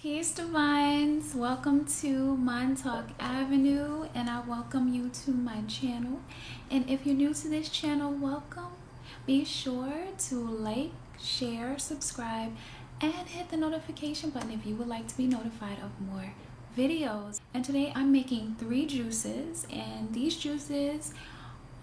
Peace Divines, welcome to Talk Avenue, and I welcome you to my channel. And if you're new to this channel, welcome. Be sure to like, share, subscribe, and hit the notification button if you would like to be notified of more videos. And today I'm making 3 juices, and these juices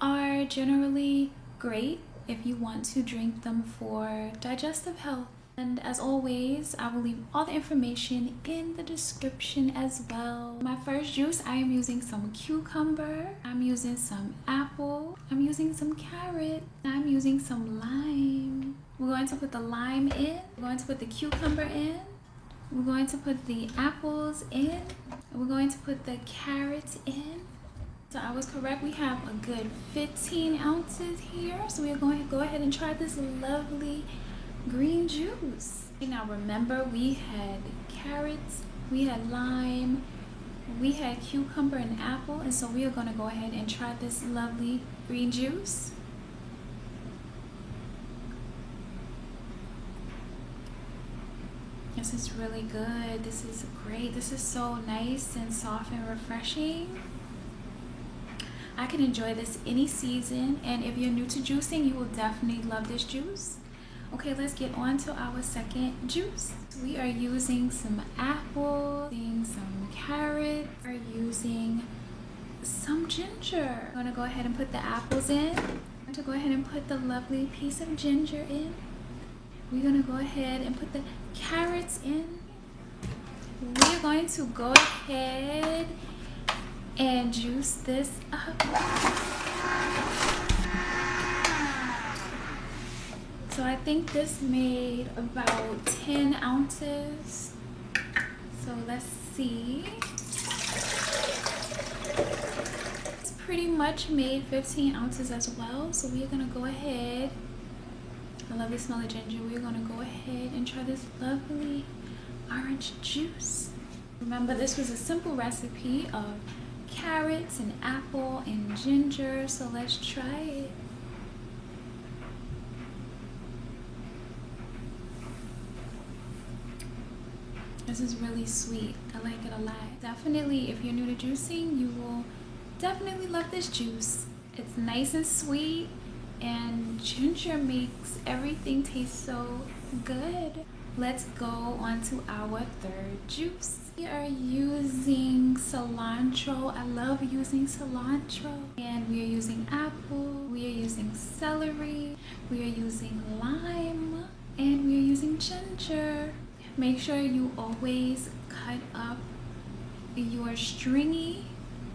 are generally great if you want to drink them for digestive health. And as always, I will leave all the information in the description as well. My first juice, I am using some cucumber, I'm using some apple, I'm using some carrot, I'm using some lime. We're going to put the lime in, we're going to put the cucumber in, we're going to put the apples in, and we're going to put the carrots in. So I was correct, we have a good 15 ounces here. So we're going to go ahead and try this lovely green juice. Now remember, we had carrots, we had lime, we had cucumber and apple, and so we are going to go ahead and try this lovely green juice. This is really good. This is great. This is so nice and soft and refreshing. I can enjoy this any season, and if you're new to juicing, you will definitely love this juice. Okay, let's get on to our second juice. We are using some apple, using some carrot, we're using some ginger. I'm gonna go ahead and put the apples in. I'm going to go ahead and put the lovely piece of ginger in. We're gonna go ahead and put the carrots in. We're going to go ahead and juice this up. So I think this made about 10 ounces. So let's see. It's pretty much made 15 ounces as well. So we're gonna go ahead. I love the smell of ginger. We're gonna go ahead and try this lovely orange juice. Remember, this was a simple recipe of carrots and apple and ginger. So let's try it. This is really sweet. I like it a lot. Definitely, if you're new to juicing, you will definitely love this juice. It's nice and sweet, and ginger makes everything taste so good. Let's go on to our third juice. We are using cilantro. I love using cilantro. And we are using apple. We are using celery. We are using lime. And we are using ginger. Make sure you always cut up your stringy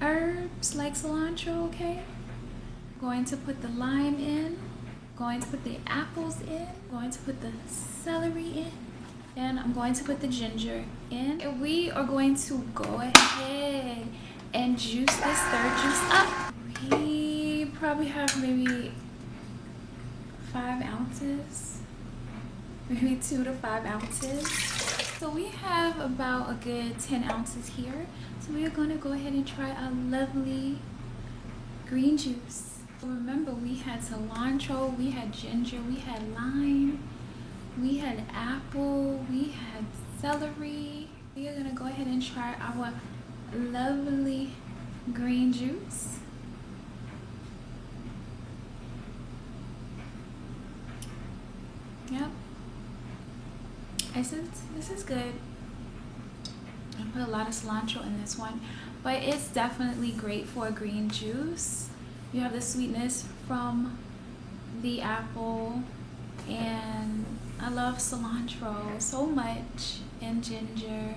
herbs like cilantro, okay? Going to put the lime in, going to put the apples in, going to put the celery in, and I'm going to put the ginger in. And we are going to go ahead and juice this third juice up. We probably have maybe 5 ounces. Maybe 2 to 5 ounces. So we have about a good 10 ounces here. So we are going to go ahead and try our lovely green juice. Remember, we had cilantro, we had ginger, we had lime, we had apple, we had celery. We are going to go ahead and try our lovely green juice. Yep. This is good. I put a lot of cilantro in this one, but it's definitely great for a green juice. You have the sweetness from the apple, and I love cilantro so much, and ginger,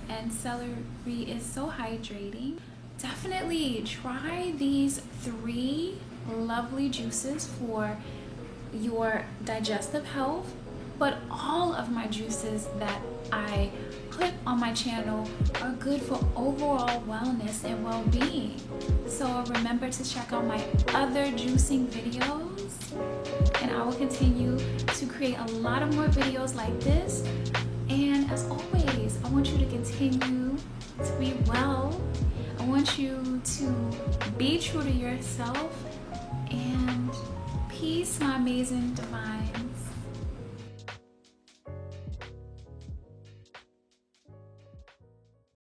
and celery is so hydrating. Definitely try these 3 lovely juices for your digestive health. But all of my juices that I put on my channel are good for overall wellness and well-being. So remember to check out my other juicing videos, and I will continue to create a lot of more videos like this. And as always, I want you to continue to be well. I want you to be true to yourself. And peace, my amazing divine.